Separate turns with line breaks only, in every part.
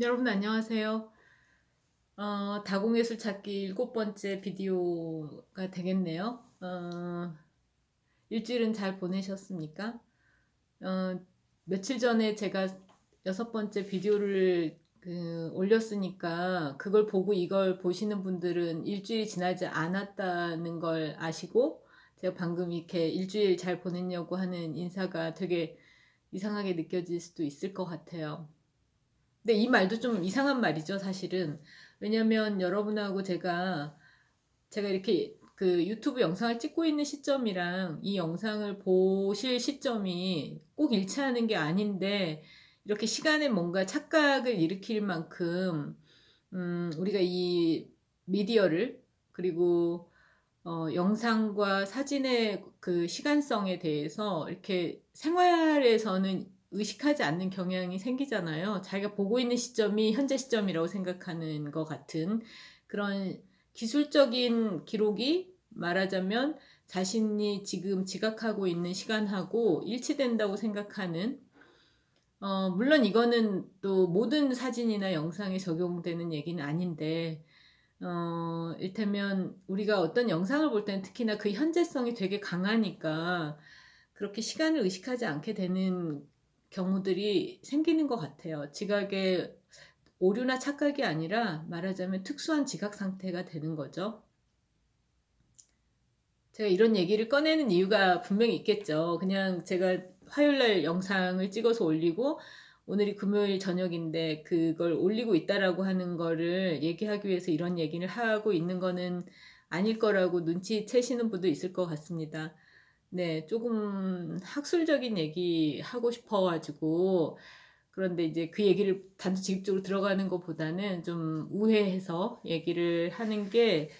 여러분 안녕하세요. 다공예술 찾기 일곱 번째 비디오가 되겠네요. 일주일은 잘 보내셨습니까? 어, 며칠 전에 제가 여섯 번째 비디오를 올렸으니까 그걸 보고 이걸 보시는 분들은 일주일이 지나지 않았다는 걸 아시고 제가 방금 이렇게 일주일 잘 보냈냐고 하는 인사가 되게 이상하게 느껴질 수도 있을 것 같아요. 근데 이 말도 좀 이상한 말이죠, 사실은. 왜냐면 여러분하고 제가 이렇게 그 유튜브 영상을 찍고 있는 시점이랑 이 영상을 보실 시점이 꼭 일치하는 게 아닌데, 이렇게 시간에 뭔가 착각을 일으킬 만큼, 우리가 이 미디어를, 그리고 영상과 사진의 그 시간성에 대해서 이렇게 생활에서는 의식하지 않는 경향이 생기잖아요. 자기가 보고 있는 시점이 현재 시점이라고 생각하는 것 같은 그런 기술적인 기록이 말하자면 자신이 지금 지각하고 있는 시간하고 일치된다고 생각하는 물론 이거는 또 모든 사진이나 영상에 적용되는 얘기는 아닌데 일테면 우리가 어떤 영상을 볼 때는 특히나 그 현재성이 되게 강하니까 그렇게 시간을 의식하지 않게 되는 경우들이 생기는 것 같아요. 지각의 오류나 착각이 아니라 말하자면 특수한 지각 상태가 되는 거죠. 제가 이런 얘기를 꺼내는 이유가 분명히 있겠죠. 그냥 제가 화요일날 영상을 찍어서 올리고 오늘이 금요일 저녁인데 그걸 올리고 있다라고 하는 거를 얘기하기 위해서 이런 얘기를 하고 있는 거는 아닐 거라고 눈치채시는 분도 있을 것 같습니다. 네, 조금 학술적인 얘기 하고 싶어가지고 그런데 이제 그 얘기를 단도직입적으로 들어가는 것보다는 좀 우회해서 얘기를 하는 게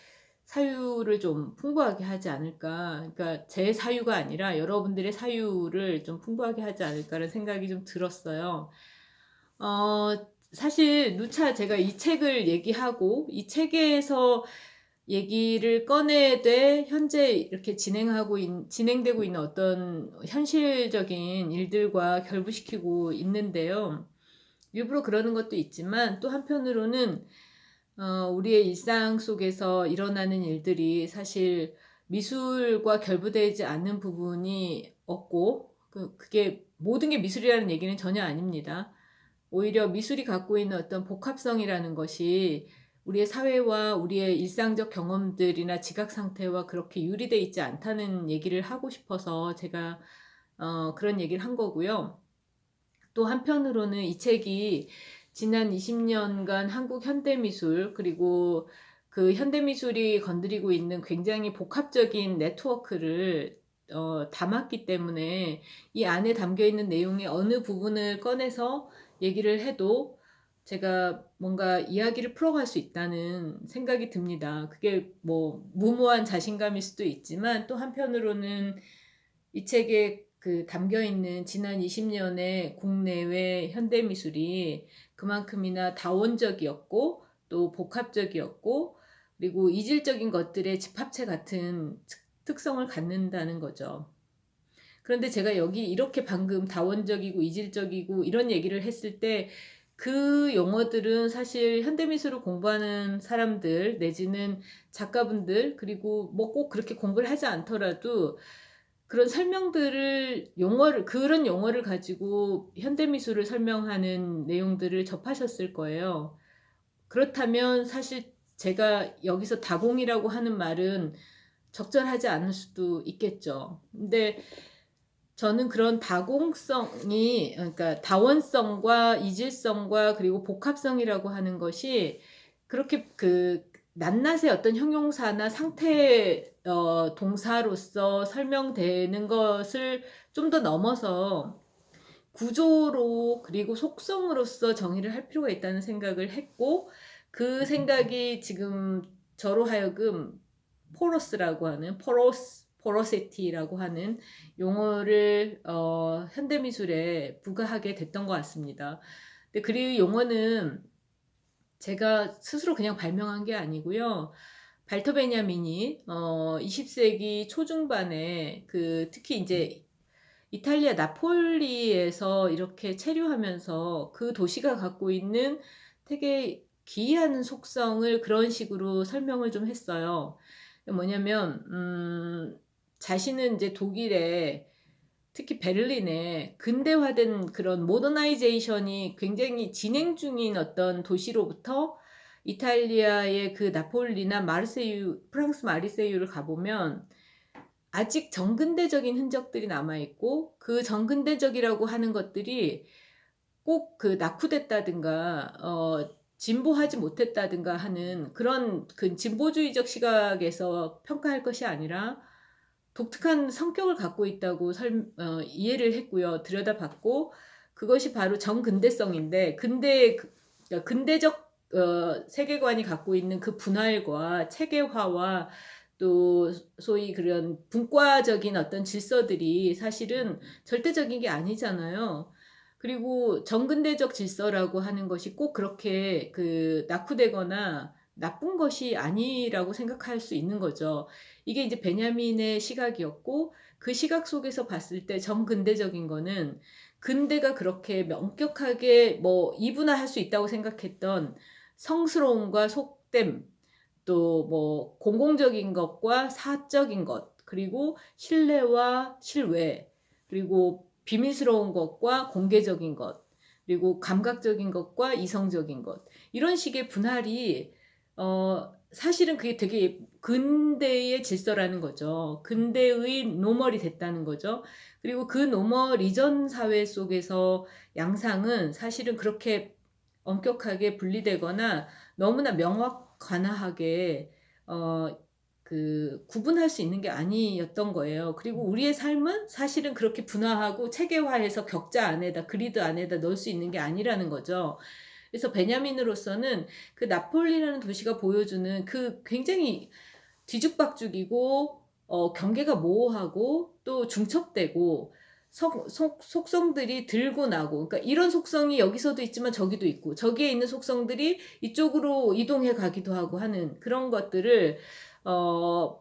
사유를 좀 풍부하게 하지 않을까. 그러니까 제 사유가 아니라 여러분들의 사유를 좀 풍부하게 하지 않을까라는 생각이 좀 들었어요. 사실 누차 제가 이 책을 얘기하고 이 책에서 얘기를 꺼내되 현재 이렇게 진행되고 있는 어떤 현실적인 일들과 결부시키고 있는데요. 일부러 그러는 것도 있지만 또 한편으로는 우리의 일상 속에서 일어나는 일들이 사실 미술과 결부되지 않는 부분이 없고 그게 모든 게 미술이라는 얘기는 전혀 아닙니다. 오히려 미술이 갖고 있는 어떤 복합성이라는 것이 우리의 사회와 우리의 일상적 경험들이나 지각 상태와 그렇게 유리돼 있지 않다는 얘기를 하고 싶어서 제가 그런 얘기를 한 거고요. 또 한편으로는 이 책이 지난 20년간 한국 현대미술 그리고 그 현대미술이 건드리고 있는 굉장히 복합적인 네트워크를 담았기 때문에 이 안에 담겨 있는 내용의 어느 부분을 꺼내서 얘기를 해도 제가 뭔가 이야기를 풀어갈 수 있다는 생각이 듭니다. 그게 뭐 무모한 자신감일 수도 있지만 또 한편으로는 이 책에 그 담겨 있는 지난 20년의 국내외 현대미술이 그만큼이나 다원적이었고 또 복합적이었고 그리고 이질적인 것들의 집합체 같은 특성을 갖는다는 거죠. 그런데 제가 여기 이렇게 방금 다원적이고 이질적이고 이런 얘기를 했을 때 그 용어들은 사실 현대미술을 공부하는 사람들 내지는 작가분들 그리고 뭐 꼭 그렇게 공부를 하지 않더라도 그런 그런 용어를 가지고 현대미술을 설명하는 내용들을 접하셨을 거예요. 그렇다면 사실 제가 여기서 다공이라고 하는 말은 적절하지 않을 수도 있겠죠. 근데 저는 그런 다공성이, 그러니까 다원성과 이질성과 그리고 복합성이라고 하는 것이 그렇게 그 낱낱의 어떤 형용사나 상태 동사로서 설명되는 것을 좀 더 넘어서 구조로 그리고 속성으로서 정의를 할 필요가 있다는 생각을 했고 그 생각이 지금 저로 하여금 포로시티라고 하는 용어를 현대미술에 부과하게 됐던 것 같습니다. 근데 그 용어는 제가 스스로 그냥 발명한 게 아니고요. 발터 베냐민이 20세기 초중반에 그 특히 이제 이탈리아 나폴리에서 이렇게 체류하면서 그 도시가 갖고 있는 되게 기이한 속성을 그런 식으로 설명을 좀 했어요. 뭐냐면 자신은 이제 독일에, 특히 베를린에 근대화된 그런 모더나이제이션이 굉장히 진행 중인 어떤 도시로부터 이탈리아의 그 나폴리나 마르세유, 프랑스 마르세유를 가보면 아직 정근대적인 흔적들이 남아있고, 그 정근대적이라고 하는 것들이 꼭 그 낙후됐다든가 진보하지 못했다든가 하는 그런 그 진보주의적 시각에서 평가할 것이 아니라 독특한 성격을 갖고 있다고 이해를 했고요. 들여다봤고, 그것이 바로 정근대성인데, 그러니까 근대적 세계관이 갖고 있는 그 분할과 체계화와 또 소위 그런 분과적인 어떤 질서들이 사실은 절대적인 게 아니잖아요. 그리고 정근대적 질서라고 하는 것이 꼭 그렇게 그 낙후되거나 나쁜 것이 아니라고 생각할 수 있는 거죠. 이게 이제 베냐민의 시각이었고, 그 시각 속에서 봤을 때 정근대적인 거는 근대가 그렇게 명격하게 뭐 이분화할 수 있다고 생각했던 성스러움과 속됨, 또 뭐 공공적인 것과 사적인 것, 그리고 신뢰와 실외, 그리고 비밀스러운 것과 공개적인 것, 그리고 감각적인 것과 이성적인 것, 이런 식의 분할이 사실은 그게 되게 근대의 질서라는 거죠. 근대의 노멀이 됐다는 거죠. 그리고 그 노멀 이전 사회 속에서 양상은 사실은 그렇게 엄격하게 분리되거나 너무나 명확관화하게 구분할 수 있는 게 아니었던 거예요. 그리고 우리의 삶은 사실은 그렇게 분화하고 체계화해서 격자 안에다, 그리드 안에다 넣을 수 있는 게 아니라는 거죠. 그래서 베냐민으로서는 그 나폴리라는 도시가 보여주는 그 굉장히 뒤죽박죽이고 경계가 모호하고 또 중첩되고 속성들이 들고 나고, 그러니까 이런 속성이 여기서도 있지만 저기도 있고, 저기에 있는 속성들이 이쪽으로 이동해 가기도 하고 하는 그런 것들을 어,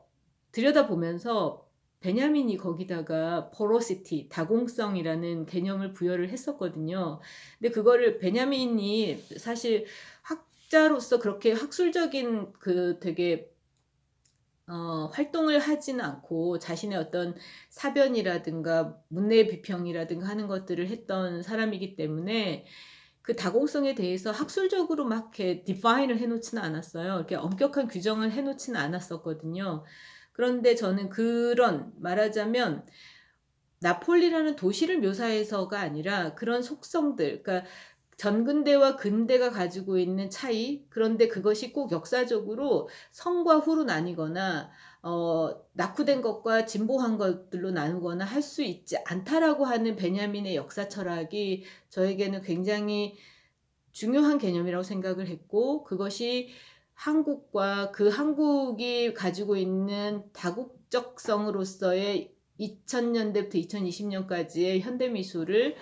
들여다보면서 베냐민이 거기다가 포로시티, 다공성이라는 개념을 부여를 했었거든요. 근데 그거를 베냐민이 사실 학자로서 그렇게 학술적인 그 되게 활동을 하지는 않고 자신의 어떤 사변이라든가 문내 비평이라든가 하는 것들을 했던 사람이기 때문에 그 다공성에 대해서 학술적으로 막 이렇게 디파인을 해놓지는 않았어요. 이렇게 엄격한 규정을 해놓지는 않았었거든요. 그런데 저는 그런, 말하자면 나폴리라는 도시를 묘사해서가 아니라 그런 속성들, 그러니까 전근대와 근대가 가지고 있는 차이, 그런데 그것이 꼭 역사적으로 성과 후로 나뉘거나 낙후된 것과 진보한 것들로 나누거나 할 수 있지 않다라고 하는 베냐민의 역사 철학이 저에게는 굉장히 중요한 개념이라고 생각을 했고, 그것이 한국과 그 한국이 가지고 있는 다국적성으로서의 2000년대부터 2020년까지의 현대미술을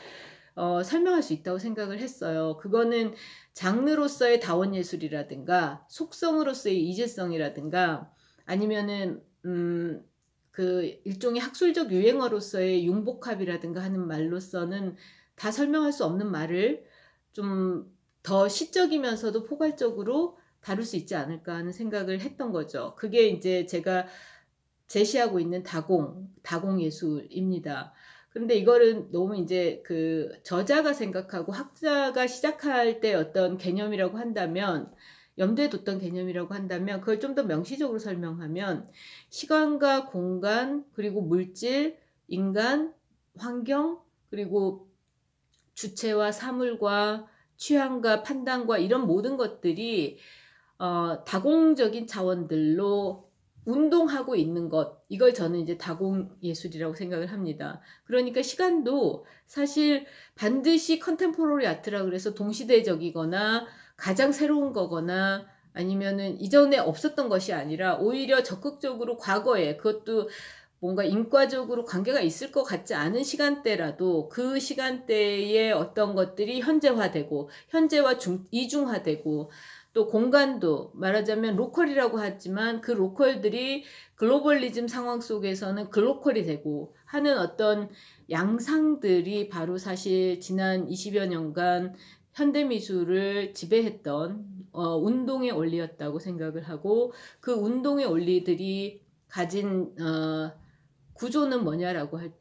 설명할 수 있다고 생각을 했어요. 그거는 장르로서의 다원예술이라든가 속성으로서의 이질성이라든가 아니면은 그 일종의 학술적 유행어로서의 융복합이라든가 하는 말로서는 다 설명할 수 없는 말을 좀 더 시적이면서도 포괄적으로 다룰 수 있지 않을까 하는 생각을 했던 거죠. 그게 이제 제가 제시하고 있는 다공 예술입니다. 그런데 이거를 너무 이제 그 저자가 생각하고 학자가 시작할 때 어떤 개념이라고 한다면, 염두에 뒀던 개념이라고 한다면, 그걸 좀 더 명시적으로 설명하면 시간과 공간, 그리고 물질, 인간, 환경, 그리고 주체와 사물과 취향과 판단과 이런 모든 것들이 다공적인 차원들로 운동하고 있는 것, 이걸 저는 이제 다공예술이라고 생각을 합니다. 그러니까 시간도 사실 반드시 컨템포러리 아트라 그래서 동시대적이거나 가장 새로운 거거나 아니면은 이전에 없었던 것이 아니라 오히려 적극적으로 과거에, 그것도 뭔가 인과적으로 관계가 있을 것 같지 않은 시간대라도 그 시간대에 어떤 것들이 현재화되고 현재와 이중화되고 또 공간도 말하자면 로컬이라고 하지만 그 로컬들이 글로벌리즘 상황 속에서는 글로컬이 되고 하는 어떤 양상들이 바로 사실 지난 20여 년간 현대미술을 지배했던 운동의 원리였다고 생각을 하고, 그 운동의 원리들이 가진 구조는 뭐냐라고 할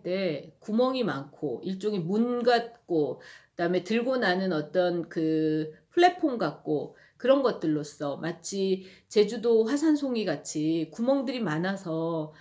때 구멍이 많고 일종의 문 같고, 그다음에 들고 나는 어떤 그 플랫폼 같고, 그런 것들로서 마치 제주도 화산송이 같이 구멍들이 많아서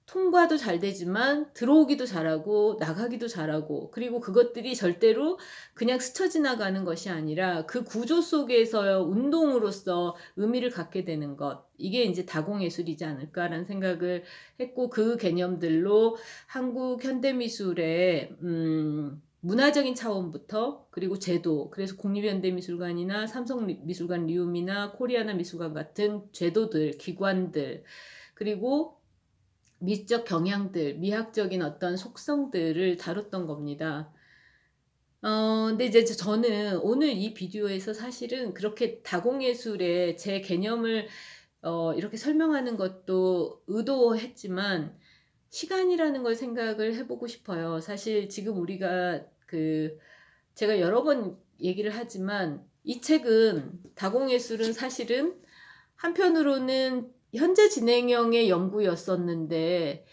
통과도 잘 되지만 들어오기도 잘하고 나가기도 잘하고, 그리고 그것들이 절대로 그냥 스쳐 지나가는 것이 아니라 그 구조 속에서 운동으로서 의미를 갖게 되는 것, 이게 이제 다공예술이지 않을까라는 생각을 했고, 그 개념들로 한국 현대미술의 문화적인 차원부터, 그리고 제도, 그래서 국립현대미술관이나 삼성미술관 리움이나 코리아나 미술관 같은 제도들, 기관들, 그리고 미적 경향들, 미학적인 어떤 속성들을 다뤘던 겁니다. 근데 이제 저는 오늘 이 비디오에서 사실은 그렇게 다공예술의 제 개념을 이렇게 설명하는 것도 의도했지만, 시간이라는 걸 생각을 해보고 싶어요. 사실 지금 우리가 제가 여러 번 얘기를 하지만, 이 책은, 다공예술은 사실은 한편으로는 현재 진행형의 연구였었는데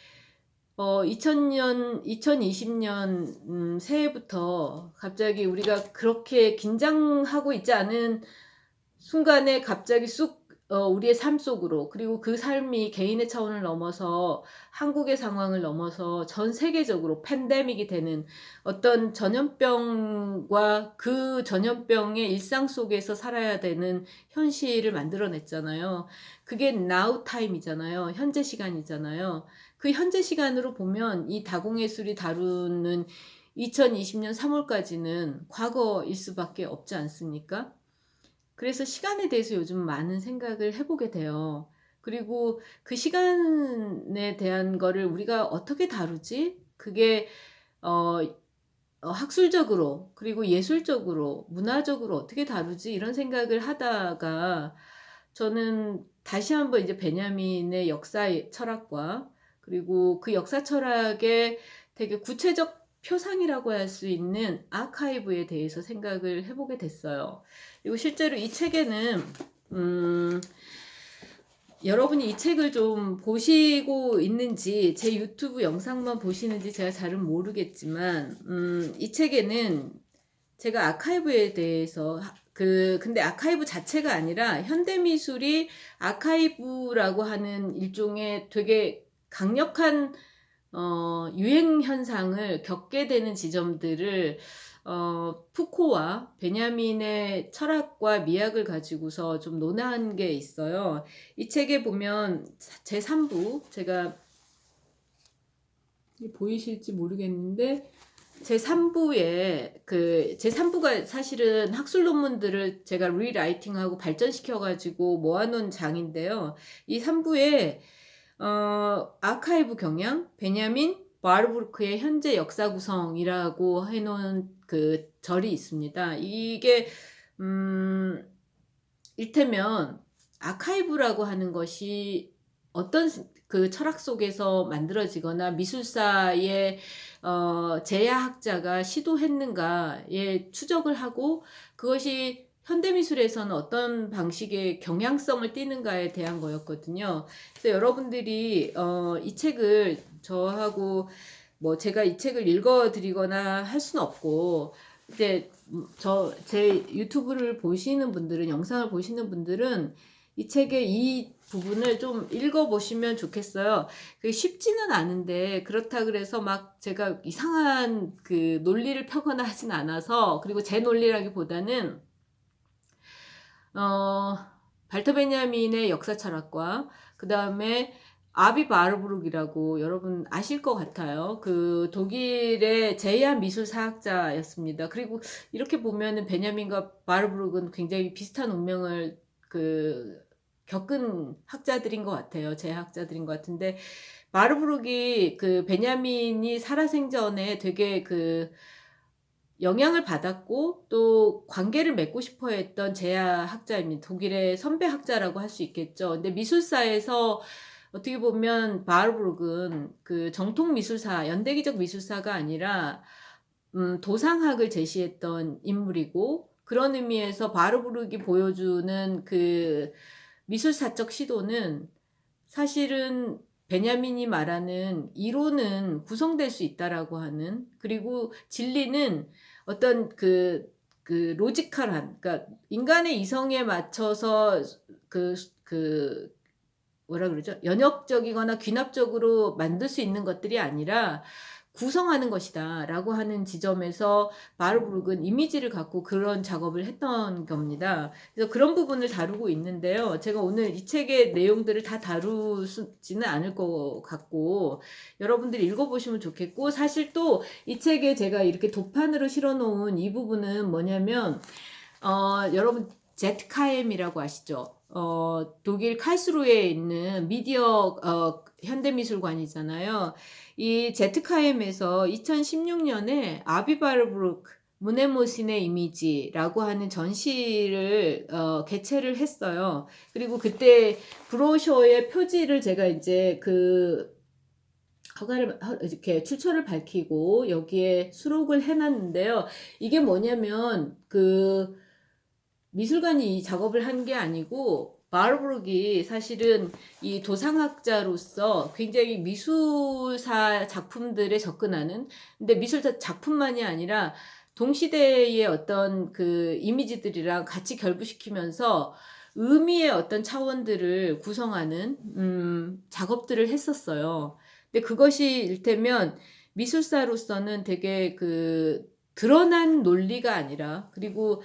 2020년 새해부터 갑자기 우리가 그렇게 긴장하고 있지 않은 순간에 갑자기 쑥 우리의 삶 속으로, 그리고 그 삶이 개인의 차원을 넘어서 한국의 상황을 넘어서 전 세계적으로 팬데믹이 되는 어떤 전염병과 그 전염병의 일상 속에서 살아야 되는 현실을 만들어냈잖아요. 그게 now time이잖아요. 현재 시간이잖아요. 그 현재 시간으로 보면 이 다공예술이 다루는 2020년 3월까지는 과거일 수밖에 없지 않습니까? 그래서 시간에 대해서 요즘 많은 생각을 해보게 돼요. 그리고 그 시간에 대한 거를 우리가 어떻게 다루지? 그게 학술적으로, 그리고 예술적으로, 문화적으로 어떻게 다루지? 이런 생각을 하다가 저는 다시 한번 이제 베냐민의 역사 철학과, 그리고 그 역사 철학의 되게 구체적 표상이라고 할 수 있는 아카이브에 대해서 생각을 해보게 됐어요. 그리고 실제로 이 책에는 여러분이 이 책을 좀 보시고 있는지, 제 유튜브 영상만 보시는지 제가 잘은 모르겠지만, 이 책에는 제가 아카이브에 대해서 근데 아카이브 자체가 아니라 현대미술이 아카이브라고 하는 일종의 되게 강력한 유행 현상을 겪게 되는 지점들을 푸코와 베냐민의 철학과 미학을 가지고서 좀 논한 게 있어요. 이 책에 보면 제3부, 제가 보이실지 모르겠는데 제3부에 제3부가 사실은 학술 논문들을 제가 리라이팅하고 발전시켜 가지고 모아놓은 장인데요. 이 3부에 아카이브 경향, 베냐민 바르부르크의 현재 역사 구성이라고 해놓은 그 절이 있습니다. 이게 일테면 아카이브라고 하는 것이 어떤 그 철학 속에서 만들어지거나 미술사의 제야학자가 시도했는가에 추적을 하고, 그것이 현대미술에서는 어떤 방식의 경향성을 띠는가에 대한 거였거든요. 그래서 여러분들이 이 책을 저하고 제가 이 책을 읽어드리거나 할 수는 없고, 이제 제 유튜브를 보시는 분들은, 영상을 보시는 분들은 이 책의 이 부분을 좀 읽어보시면 좋겠어요. 그게 쉽지는 않은데, 그렇다 그래서 막 제가 이상한 그 논리를 펴거나 하진 않아서, 그리고 제 논리라기보다는 발터 베냐민의 역사 철학과, 그 다음에 아비 바르부르크라고 여러분 아실 것 같아요. 그 독일의 제이한 미술사학자였습니다. 그리고 이렇게 보면은 베냐민과 바르부르크는 굉장히 비슷한 운명을 겪은 학자들인 것 같아요. 제학자들인 것 같은데, 바르부르크이 베냐민이 살아생전에 되게 영향을 받았고 또 관계를 맺고 싶어 했던 제야학자입니다. 독일의 선배 학자라고 할 수 있겠죠. 근데 미술사에서 어떻게 보면 바르부르크는 그 정통 미술사, 연대기적 미술사가 아니라 도상학을 제시했던 인물이고, 그런 의미에서 바르부르크가 보여주는 그 미술사적 시도는 사실은 베냐민이 말하는 이론은 구성될 수 있다라고 하는, 그리고 진리는 어떤 그 로지컬한, 그러니까 인간의 이성에 맞춰서 그 뭐라 그러죠? 연역적이거나 귀납적으로 만들 수 있는 것들이 아니라 구성하는 것이다라고 하는 지점에서 바르부르크는 이미지를 갖고 그런 작업을 했던 겁니다. 그래서 그런 부분을 다루고 있는데요. 제가 오늘 이 책의 내용들을 다 다루지는 않을 것 같고 여러분들이 읽어보시면 좋겠고, 사실 또 이 책에 제가 이렇게 도판으로 실어놓은 이 부분은 뭐냐면 여러분 제트카엠이라고 아시죠? 독일 칼스루에 있는 미디어 현대미술관이잖아요. 이 제트카엠에서 2016년에 아비바르브룩 무네모신의 이미지라고 하는 전시를 개최를 했어요. 그리고 그때 브로셔의 표지를 제가 이제 그 허가를 이렇게 출처를 밝히고 여기에 수록을 해놨는데요. 이게 뭐냐면 그 미술관이 이 작업을 한 게 아니고 바르부르크가 사실은 이 도상학자로서 굉장히 미술사 작품들에 접근하는, 근데 미술사 작품만이 아니라 동시대의 어떤 그 이미지들이랑 같이 결부시키면서 의미의 어떤 차원들을 구성하는 작업들을 했었어요. 근데 그것이 일테면 미술사로서는 되게 그 드러난 논리가 아니라, 그리고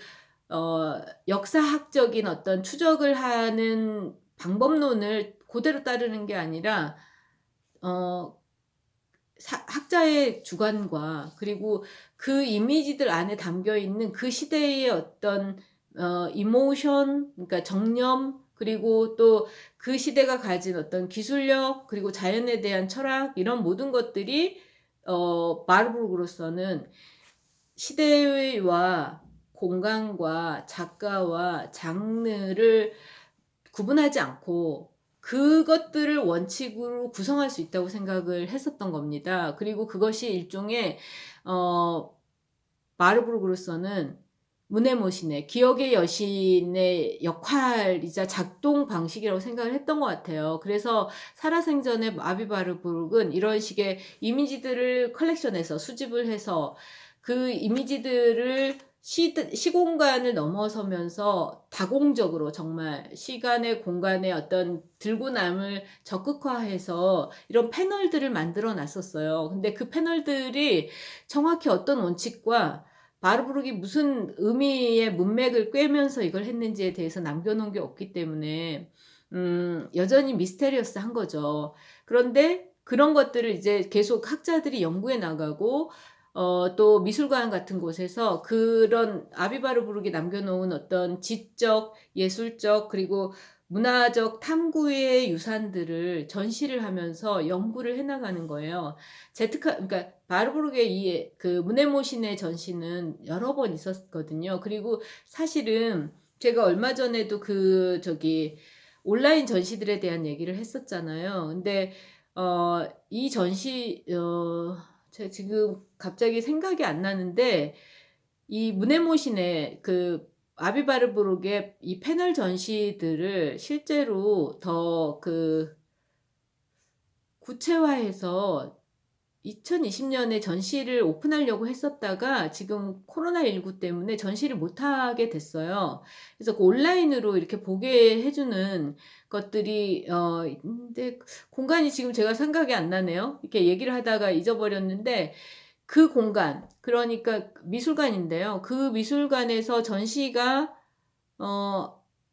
역사학적인 어떤 추적을 하는 방법론을 그대로 따르는 게 아니라 어 학자의 주관과, 그리고 그 이미지들 안에 담겨 있는 그 시대의 어떤 이모션, 그러니까 정념, 그리고 또 그 시대가 가진 어떤 기술력, 그리고 자연에 대한 철학, 이런 모든 것들이 마르부르크로서는 시대와 공간과 작가와 장르를 구분하지 않고 그것들을 원칙으로 구성할 수 있다고 생각을 했었던 겁니다. 그리고 그것이 일종의 마르부르크로서는 무네모신의 기억의 여신의 역할이자 작동 방식이라고 생각을 했던 것 같아요. 그래서 살아생전의 아비바르부르크는 이런 식의 이미지들을 컬렉션해서 수집을 해서 그 이미지들을 시공간을 넘어서면서 다공적으로 정말 시간의 공간의 어떤 들고남을 적극화해서 이런 패널들을 만들어 놨었어요. 근데 그 패널들이 정확히 어떤 원칙과 바르부르크가 무슨 의미의 문맥을 꿰면서 이걸 했는지에 대해서 남겨놓은 게 없기 때문에 여전히 미스테리어스한 거죠. 그런데 그런 것들을 이제 계속 학자들이 연구해 나가고 또 미술관 같은 곳에서 그런 아비바르부르크가 남겨놓은 어떤 지적, 예술적, 그리고 문화적 탐구의 유산들을 전시를 하면서 연구를 해나가는 거예요. 그러니까 바르부르크의 이 그 무네모신의 전시는 여러 번 있었거든요. 그리고 사실은 제가 얼마 전에도 그 저기 온라인 전시들에 대한 얘기를 했었잖아요. 근데 이 전시 제가 지금 갑자기 생각이 안 나는데 이 무네모신의 그 아비바르부르크의 이 패널 전시들을 실제로 더 그 구체화해서 2020년에 전시를 오픈하려고 했었다가 지금 코로나19 때문에 전시를 못하게 됐어요. 그래서 그 온라인으로 이렇게 보게 해주는 것들이 근데 공간이 지금 제가 생각이 안 나네요. 이렇게 얘기를 하다가 잊어버렸는데 그 공간, 그러니까 미술관인데요. 그 미술관에서 전시가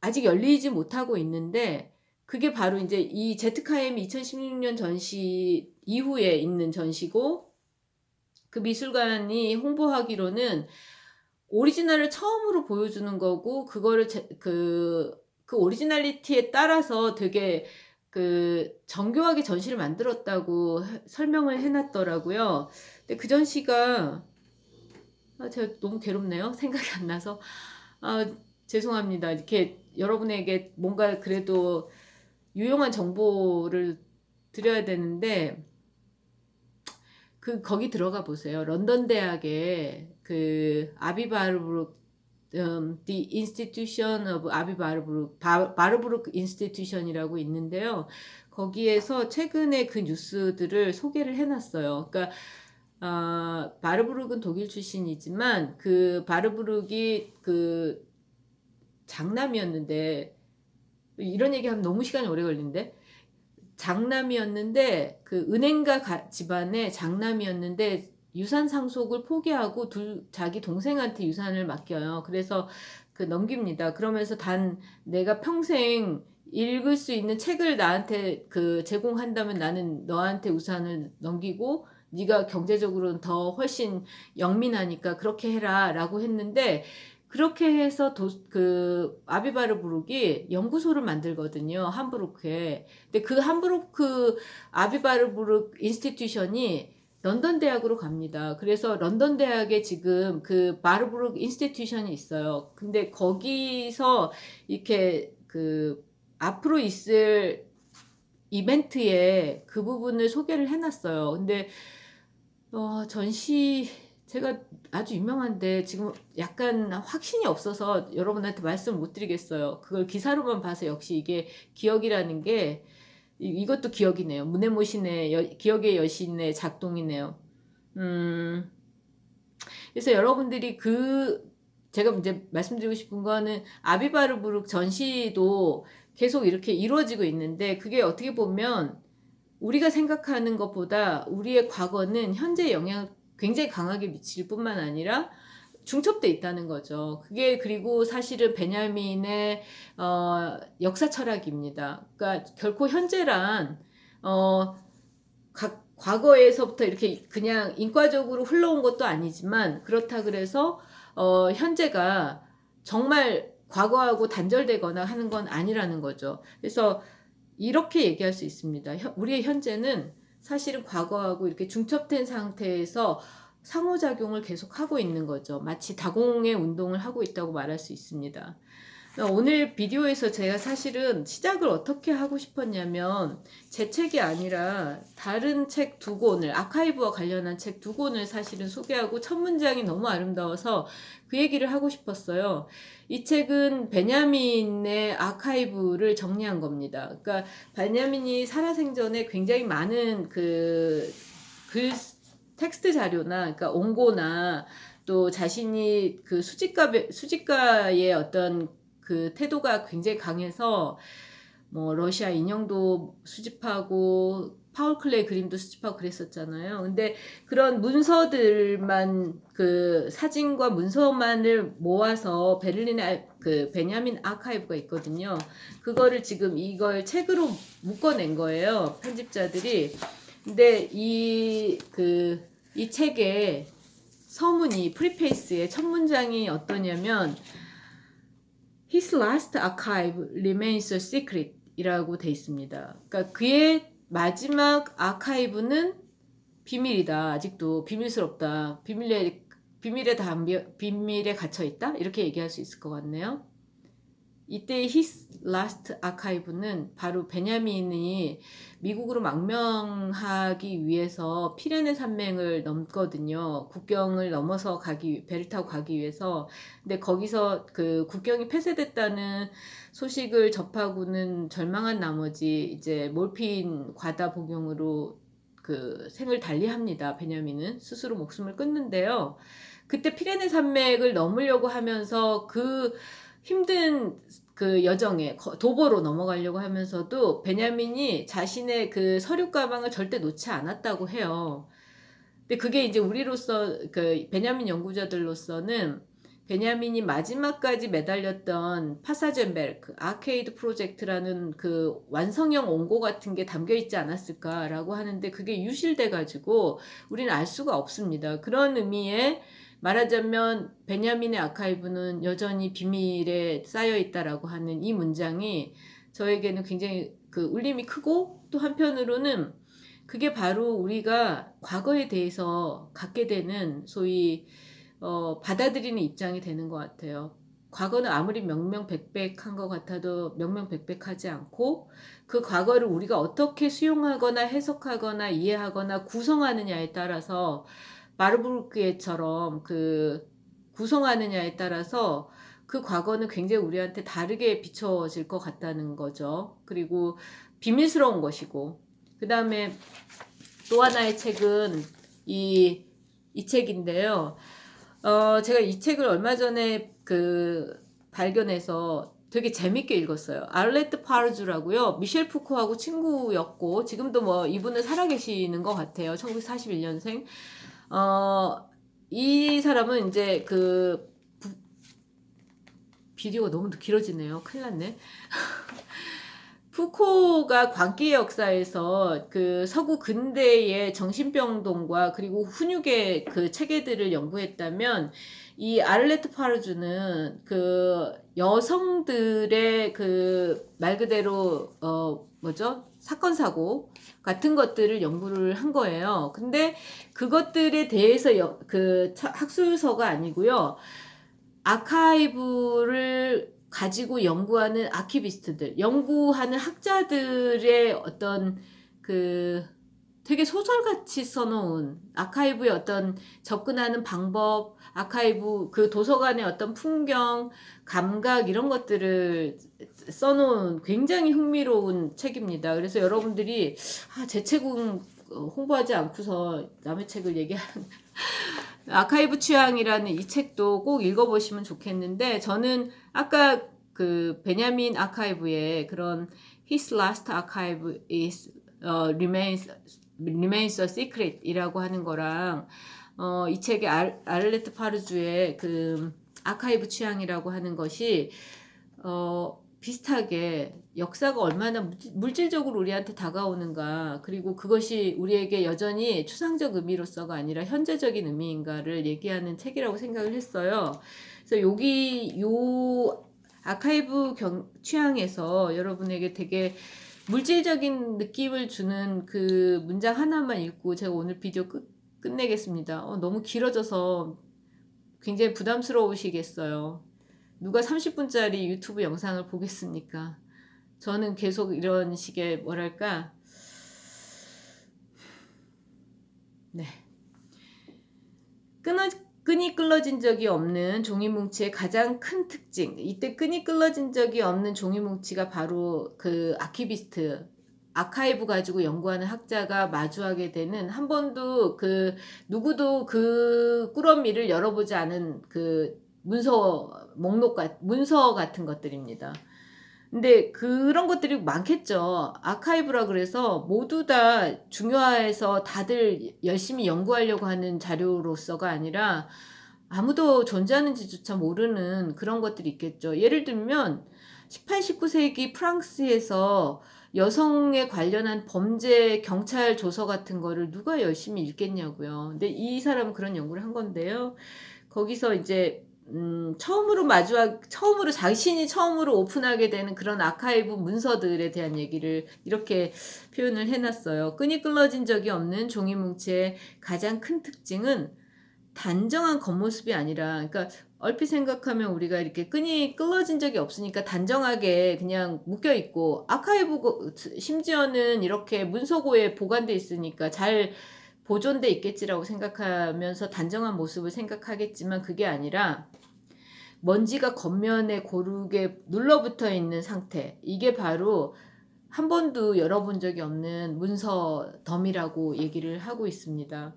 아직 열리지 못하고 있는데 그게 바로 이제 이 제트카엠 2016년 전시 이후에 있는 전시고, 그 미술관이 홍보하기로는 오리지널을 처음으로 보여주는 거고, 그거를 그 오리지널리티에 따라서 되게 그 정교하게 전시를 만들었다고 설명을 해놨더라고요. 근데 그 전시가 제가 너무 괴롭네요. 생각이 안 나서. 아, 죄송합니다. 이렇게 여러분에게 뭔가 그래도 유용한 정보를 드려야 되는데, 거기 들어가 보세요. 런던 대학의 그 아비바르브룩, The Institution of 아비바르브룩, 바르브룩 인스티튜션이라고 있는데요. 거기에서 최근에 그 뉴스들을 소개를 해놨어요. 그러니까 바르브룩은 독일 출신이지만 그 바르브룩이 그 장남이었는데, 이런 얘기하면 너무 시간이 오래 걸리는데, 장남이었는데 그 은행가 집안의 장남이었는데 유산 상속을 포기하고 자기 동생한테 유산을 맡겨요. 그래서 넘깁니다. 그러면서 단 내가 평생 읽을 수 있는 책을 나한테 제공한다면 나는 너한테 우산을 넘기고 네가 경제적으로는 더 훨씬 영민하니까 그렇게 해라라고 했는데, 그렇게 해서 아비바르부룩이 연구소를 만들거든요. 함부르크에. 근데 그 함부르크 아비바르부룩 인스티튜션이 런던 대학으로 갑니다. 그래서 런던 대학에 지금 그 바르부룩 인스티튜션이 있어요. 근데 거기서 이렇게 앞으로 있을 이벤트에 그 부분을 소개를 해놨어요. 근데 전시 제가 아주 유명한데 지금 약간 확신이 없어서 여러분한테 말씀 못 드리겠어요. 그걸 기사로만 봐서 역시 이게 기억이라는 게 이것도 기억이네요. 무네모신의 기억의 여신의 작동이네요. 그래서 여러분들이 제가 이제 말씀드리고 싶은 거는 아비바르부룩 전시도 계속 이렇게 이루어지고 있는데, 그게 어떻게 보면 우리가 생각하는 것보다 우리의 과거는 현재 영향을 굉장히 강하게 미칠 뿐만 아니라 중첩돼 있다는 거죠. 그게 그리고 사실은 베냐민의 역사 철학입니다. 그러니까 결코 현재란 과거에서부터 이렇게 그냥 인과적으로 흘러온 것도 아니지만, 그렇다 그래서 현재가 정말 과거하고 단절되거나 하는 건 아니라는 거죠. 그래서 이렇게 얘기할 수 있습니다. 우리의 현재는 사실은 과거하고 이렇게 중첩된 상태에서 상호작용을 계속하고 있는 거죠. 마치 다공의 운동을 하고 있다고 말할 수 있습니다. 오늘 비디오에서 제가 사실은 시작을 어떻게 하고 싶었냐면, 제 책이 아니라 다른 책 두 권을, 아카이브와 관련한 책 두 권을 사실은 소개하고, 첫 문장이 너무 아름다워서 그 얘기를 하고 싶었어요. 이 책은 베냐민의 아카이브를 정리한 겁니다. 그러니까 베냐민이 살아생전에 굉장히 많은 텍스트 자료나, 그러니까 원고나, 또 자신이 수집가의 어떤 태도가 굉장히 강해서 뭐 러시아 인형도 수집하고 파울 클레이 그림도 수집하고 그랬었잖아요. 근데 그런 문서들만, 사진과 문서만을 모아서 베를린에 베냐민 아카이브가 있거든요. 그거를 지금 이걸 책으로 묶어낸 거예요, 편집자들이. 근데 이 책의 서문이, 프리페이스의 첫 문장이 어떠냐면, His last archive remains a secret 이라고 돼 있습니다. 그러니까 그의 마지막 아카이브는 비밀이다. 아직도 비밀스럽다. 비밀에 갇혀 있다. 이렇게 얘기할 수 있을 것 같네요. 이때 His last archive는 바로 베냐민이 미국으로 망명하기 위해서 피레네 산맥을 넘거든요. 국경을 넘어서 배를 타고 가기 위해서. 근데 거기서 국경이 폐쇄됐다는 소식을 접하고는 절망한 나머지 이제 몰핀 과다 복용으로 생을 달리합니다. 베냐민은 스스로 목숨을 끊는데요. 그때 피레네 산맥을 넘으려고 하면서 힘든 여정에 도보로 넘어가려고 하면서도 베냐민이 자신의 서류 가방을 절대 놓지 않았다고 해요. 근데 그게 이제 우리로서 베냐민 연구자들로서는 베냐민이 마지막까지 매달렸던 파사젠베르크 아케이드 프로젝트라는 완성형 원고 같은 게 담겨 있지 않았을까라고 하는데, 그게 유실돼 가지고 우리는 알 수가 없습니다. 그런 의미에 말하자면 베냐민의 아카이브는 여전히 비밀에 쌓여 있다라고 하는 이 문장이 저에게는 굉장히 울림이 크고, 또 한편으로는 그게 바로 우리가 과거에 대해서 갖게 되는 소위 받아들이는 입장이 되는 것 같아요. 과거는 아무리 명명백백한 것 같아도 명명백백하지 않고 그 과거를 우리가 어떻게 수용하거나 해석하거나 이해하거나 구성하느냐에 따라서 마르부르크에처럼 그 구성하느냐에 따라서 그 과거는 굉장히 우리한테 다르게 비춰질 것 같다는 거죠. 그리고 비밀스러운 것이고 그 다음에 또 하나의 책은 이 책인데요. 제가 이 책을 얼마 전에 발견해서 되게 재밌게 읽었어요. 알레트 파르주라고요. 미셸 푸코하고 친구였고 지금도 뭐 이분은 살아계시는 것 같아요. 1941년생. 이 사람은 이제 비디오가 너무 길어지네요. 큰일 났네. 푸코가 광기의 역사에서 그 서구 근대의 정신병동과 그리고 훈육의 그 체계들을 연구했다면 이 아를레트 파르주는 그 여성들의 그 말 그대로 사건 사고 같은 것들을 연구를 한 거예요. 근데 그것들에 대해서 학술서가 아니고요. 아카이브를 가지고 연구하는 아키비스트들, 연구하는 학자들의 어떤 되게 소설같이 써놓은 아카이브의 어떤 접근하는 방법, 아카이브 그 도서관의 어떤 풍경, 감각 이런 것들을 써놓은 굉장히 흥미로운 책입니다. 그래서 여러분들이 제 책은 홍보하지 않고서 남의 책을 얘기하는 아카이브 취향이라는 이 책도 꼭 읽어보시면 좋겠는데 저는 아까 베냐민 아카이브의 그런 His last archive remains a secret 이라고 하는 거랑 이 책의 아를레트 파르주의 아카이브 취향이라고 하는 것이 비슷하게 역사가 얼마나 물질적으로 우리한테 다가오는가 그리고 그것이 우리에게 여전히 추상적 의미로서가 아니라 현재적인 의미인가를 얘기하는 책이라고 생각을 했어요. 그래서 요 아카이브 취향에서 여러분에게 되게 물질적인 느낌을 주는 그 문장 하나만 읽고 제가 오늘 비디오 끝내겠습니다. 너무 길어져서 굉장히 부담스러우시겠어요. 누가 30분짜리 유튜브 영상을 보겠습니까? 저는 계속 이런 식의 끈이 끌어진 적이 없는 종이뭉치의 가장 큰 특징. 이때 끈이 끌어진 적이 없는 종이뭉치가 바로 그 아키비스트, 아카이브 가지고 연구하는 학자가 마주하게 되는 한 번도 누구도 그 꾸러미를 열어보지 않은 문서 같은 것들입니다. 근데 그런 것들이 많겠죠. 아카이브라 그래서 모두 다 중요해서 다들 열심히 연구하려고 하는 자료로서가 아니라 아무도 존재하는지조차 모르는 그런 것들이 있겠죠. 예를 들면 18, 19세기 프랑스에서 여성에 관련한 범죄 경찰 조서 같은 거를 누가 열심히 읽겠냐고요. 근데 이 사람은 그런 연구를 한 건데요. 거기서 이제 자신이 처음으로 오픈하게 되는 그런 아카이브 문서들에 대한 얘기를 이렇게 표현을 해놨어요. 끈이 끌어진 적이 없는 종이뭉치의 가장 큰 특징은 단정한 겉모습이 아니라, 그러니까 얼핏 생각하면 우리가 이렇게 끈이 끌어진 적이 없으니까 단정하게 그냥 묶여 있고, 아카이브 심지어는 이렇게 문서고에 보관돼 있으니까 잘 보존돼 있겠지라고 생각하면서 단정한 모습을 생각하겠지만 그게 아니라 먼지가 겉면에 고르게 눌러붙어 있는 상태. 이게 바로 한 번도 열어본 적이 없는 문서 덤이라고 얘기를 하고 있습니다.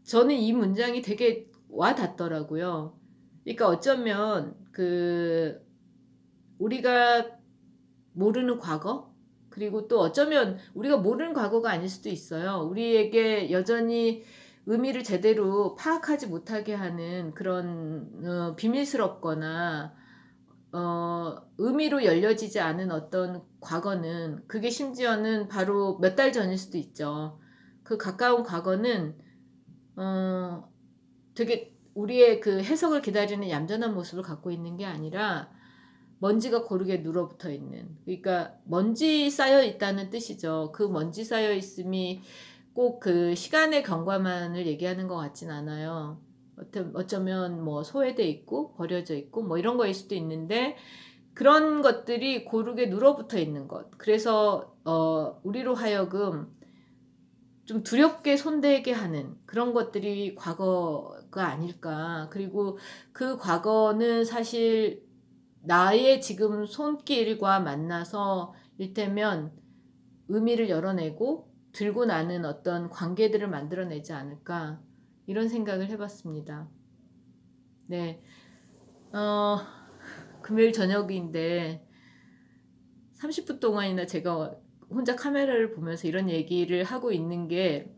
저는 이 문장이 되게 와닿더라고요. 그러니까 어쩌면 우리가 모르는 과거, 그리고 또 어쩌면 우리가 모르는 과거가 아닐 수도 있어요. 우리에게 여전히 의미를 제대로 파악하지 못하게 하는 그런 비밀스럽거나 의미로 열려지지 않은 어떤 과거는, 그게 심지어는 바로 몇 달 전일 수도 있죠. 그 가까운 과거는 되게 우리의 해석을 기다리는 얌전한 모습을 갖고 있는 게 아니라 먼지가 고르게 눌어붙어 있는, 그러니까 먼지 쌓여 있다는 뜻이죠. 그 먼지 쌓여 있음이 꼭 시간의 경과만을 얘기하는 것 같진 않아요. 어쩌면 뭐 소외돼 있고 버려져 있고 뭐 이런 거일 수도 있는데 그런 것들이 고르게 눌어붙어 있는 것. 그래서 우리로 하여금 좀 두렵게 손대게 하는 그런 것들이 과거가 아닐까. 그리고 그 과거는 사실 나의 지금 손길과 만나서 일테면 의미를 열어내고 들고 나는 어떤 관계들을 만들어내지 않을까. 이런 생각을 해봤습니다. 네. 어, 금요일 저녁인데 30분 동안이나 제가 혼자 카메라를 보면서 이런 얘기를 하고 있는 게,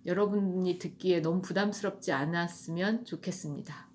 여러분이 듣기에 너무 부담스럽지 않았으면 좋겠습니다.